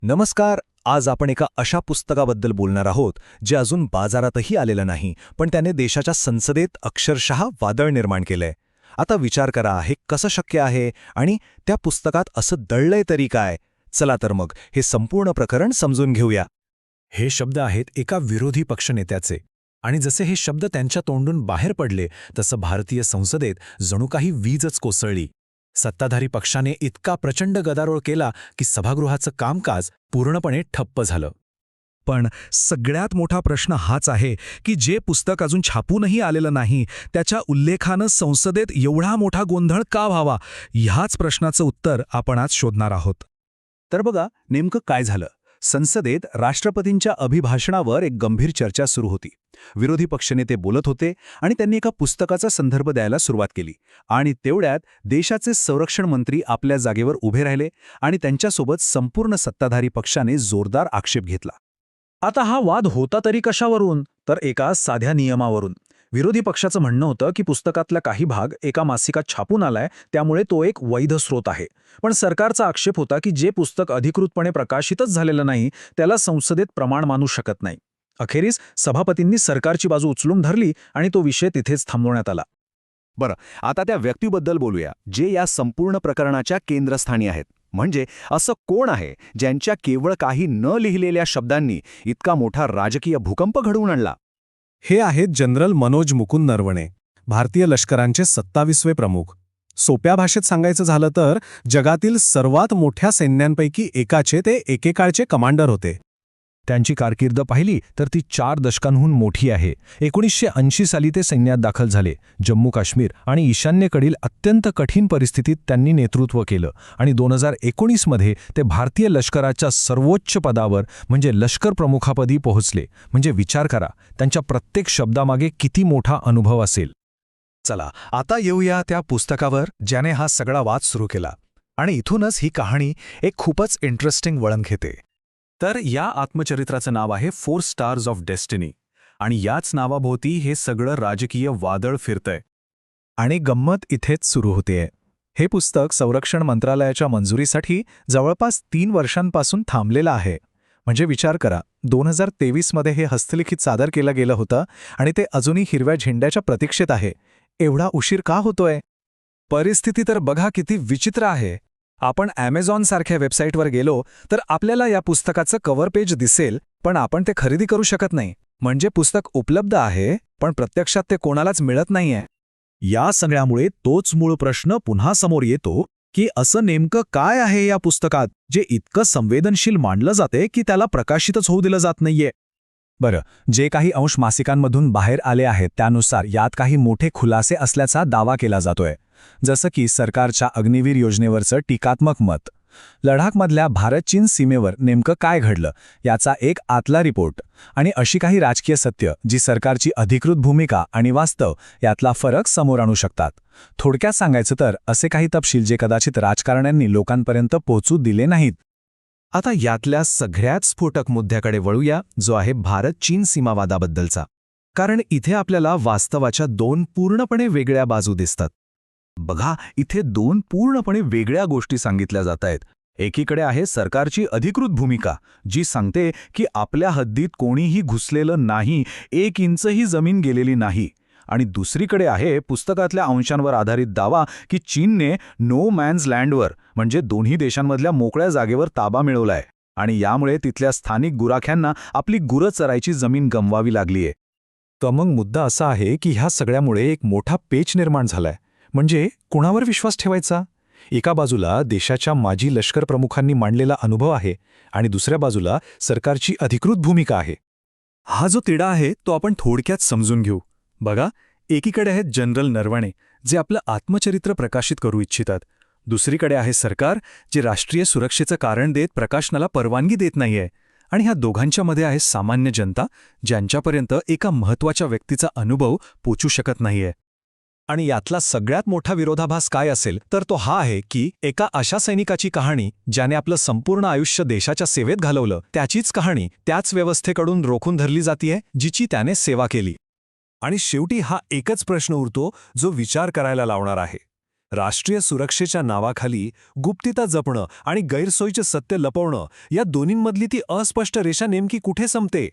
नमस्कार. आज आपण एका अशा पुस्तकाबद्दल बोलणार आहोत जे अजून बाजारातही आलेलं नाही, पण त्याने देशाच्या संसदेत अक्षरशः वादळ निर्माण केलंय. आता विचार करा, हे कसं शक्य आहे आणि त्या पुस्तकात असं दडलंय तरी काय? चला तर मग हे संपूर्ण प्रकरण समजून घेऊया. हे शब्द आहेत एका विरोधी पक्षनेत्याचे आणि जसे हे शब्द त्यांच्या तोंडून बाहेर पडले तसं भारतीय संसदेत जणू काही वीजच कोसळली. सत्ताधारी पक्षाने इतका प्रचंड गदारोळ केला की सभागृहाचं कामकाज पूर्णपणे ठप्प झालं. पण सगळ्यात मोठा प्रश्न हाच आहे की जे पुस्तक अजून छापूनही आलेलं नाही त्याच्या उल्लेखानं संसदेत एवढा मोठा गोंधळ का व्हावा, ह्याच प्रश्नाचं उत्तर आपण आज शोधणार आहोत. तर बघा, नेमकं काय झालं. संसदेत राष्ट्रपतींच्या अभिभाषणावर एक गंभीर चर्चा सुरू होती. विरोधी पक्षनेते बोलत होते आणि त्यांनी एका पुस्तकाचा संदर्भ द्यायला सुरुवात केली. आणि तेवढ्यात देशाचे संरक्षण मंत्री आपल्या जागेवर उभे राहिले आणि त्यांच्यासोबत संपूर्ण सत्ताधारी पक्षाने जोरदार आक्षेप घेतला. आता हा वाद होता तरी कशावरून? तर एका साध्या नियमावरून. विरोधी पक्षाचं म्हणणं होतं की पुस्तकातला काही भाग एका मासिकात छापून आलाय, त्यामुळे तो एक वैध स्रोत आहे. पण सरकारचा आक्षेप होता की जे पुस्तक अधिकृतपणे प्रकाशितच झालेलं नाही त्याला संसदेत प्रमाण मानू शकत नाही. अखेरीस सभापतींनी सरकारची बाजू उचलून धरली आणि तो विषय तिथेच थांबवण्यात आला. बरं, आता त्या व्यक्तीबद्दल बोलूया जे या संपूर्ण प्रकरणाच्या केंद्रस्थानी आहेत. म्हणजे असं कोण आहे ज्यांच्या केवळ काही न लिहिलेल्या शब्दांनी इतका मोठा राजकीय भूकंप घडवून आणला? हे आहेत जनरल मनोज मुकुंद नरवणे, भारतीय लष्करांचे 27वे प्रमुख. सोप्या भाषेत सांगायचं झालं तर जगातील सर्वात मोठ्या सैन्यांपैकी एकाचे ते एकेकाळचे कमांडर होते. त्यांची कारकीर्द पाहिली तर ती 4 दशकांहून मोठी आहे. 1980 साली ते सैन्यात दाखल झाले. जम्मू काश्मीर आणि ईशान्येकडील अत्यंत कठीण परिस्थितीत त्यांनी नेतृत्व केलं आणि 2019 मध्ये ते भारतीय लष्कराच्या सर्वोच्च पदावर म्हणजे लष्कर प्रमुखापदी पोहोचले. म्हणजे विचार करा, त्यांच्या प्रत्येक शब्दामागे किती मोठा अनुभव असेल. चला आता येऊया त्या पुस्तकावर ज्याने हा सगळा वाद सुरू केला. आणि इथूनच ही कहाणी एक खूपच इंटरेस्टिंग वळण घेते. तर या आत्मचरित्राचं नाव आहे 4 स्टार्स ऑफ डेस्टिनी आणि याच नावाभोवती हे सगळं राजकीय वादळ फिरतंय. आणि गंमत इथेच सुरू होतेय. हे पुस्तक संरक्षण मंत्रालयाच्या मंजुरीसाठी जवळपास 3 वर्षांपासून थांबलेलं आहे. म्हणजे विचार करा, 2023 मध्ये हे हस्तलिखित सादर केलं गेलं होतं आणि ते अजूनही हिरव्या झेंड्याच्या प्रतीक्षेत आहे. एवढा उशीर का होतोय? परिस्थिती तर बघा किती विचित्र आहे. आपण Amazon सारख्या वेबसाईटवर गेलो तर आपल्याला या पुस्तकाचं कव्हर पेज दिसेल, पण आपण ते खरेदी करू शकत नाही. म्हणजे पुस्तक उपलब्ध आहे पण प्रत्यक्षात ते कोणालाच मिळत नाहीये. या सगळ्यामुळे तोच मूळ प्रश्न पुन्हा समोर येतो की असं नेमकं काय आहे या पुस्तकात जे इतकं संवेदनशील मानलं जाते की त्याला प्रकाशितच होऊ दिलं जात नाहीये. बरं, जे काही अंश मासिकांमधून बाहेर आले आहेत त्यानुसार यात काही मोठे खुलासे असल्याचा दावा केला जातोय. जसं की सरकारच्या अग्निवीर योजनेवरचं टीकात्मक मत, लडाखमधल्या भारत-चीन सीमेवर नेमकं काय घडलं याचा एक आतला रिपोर्ट आणि अशी काही राजकीय सत्य जी सरकारची अधिकृत भूमिका आणि वास्तव यातला फरक समोर आणू शकतात. थोडक्यात सांगायचं तर असे काही तपशील जे कदाचित राजकारण्यांनी लोकांपर्यंत पोहोचू दिले नाहीत. आता यातल्या सगळ्यात स्फोटक मुद्द्याकडे वळूया, जो आहे भारत-चीन सीमावादाबद्दलचा. कारण इथे आपल्याला वास्तवाच्या 2 पूर्णपणे वेगळ्या बाजू दिसतात. बघा, इथे 2 पूर्णपणे वेगळ्या गोष्टी सांगितल्या जात आहेत. एकीकडे आहे सरकारची अधिकृत भूमिका जी सांगते की आपल्या हद्दीत कोणीही घुसलेलं नाही, 1 इंचही जमीन गेलेली नाही. आणि दुसरीकडे आहे पुस्तकातल्या अंशांवर आधारित दावा की चीनने नो मॅन्स लँडवर म्हणजे दोन्ही देशांमधल्या मोकळ्या जागेवर ताबा मिळवलाय आणि यामुळे तिथल्या स्थानिक गुराख्यांना आपली गुरं चरायची जमीन गमवावी लागलीये. तर मग मुद्दा असा आहे की ह्या सगळ्यामुळे एक मोठा पेच निर्माण झालाय. म्हणजे कुणावर विश्वास ठेवायचा? एका बाजूला देशाच्या माजी लष्कर प्रमुखांनी मांडलेला अनुभव आहे आणि दुसऱ्या बाजूला सरकारची अधिकृत भूमिका आहे. हा जो तिढा आहे तो आपण थोडक्यात समजून घेऊ. बघा, एकीकडे आहेत जनरल नरवणे जे आपलं आत्मचरित्र प्रकाशित करू इच्छितात. दुसरीकडे आहे सरकार जे राष्ट्रीय सुरक्षेचं कारण देत प्रकाशनाला परवानगी देत नाहीये. आणि ह्या दोघांच्या मध्ये आहे सामान्य जनता ज्यांच्यापर्यंत एका महत्त्वाच्या व्यक्तीचा अनुभव पोचू शकत नाहीये. आणि यातला सगळ्यात मोठा विरोधाभास काय असेल तर तो हा आहे की एका अशा सैनिकाची कहाणी ज्याने आपलं संपूर्ण आयुष्य देशाच्या सेवेत घालवलं, त्याचीच कहाणी त्याच व्यवस्थेकडून रोखून धरली जातीये जिची त्याने सेवा केली. आणि शेवटी हा एकच प्रश्न उरतो जो विचार करायला लावणार आहे. राष्ट्रीय सुरक्षेच्या नावाखाली गुप्तता जपणं आणि गैरसोयीचे सत्य लपवणं या दोन्हींमधली ती अस्पष्ट रेषा नेमकी कुठे संपते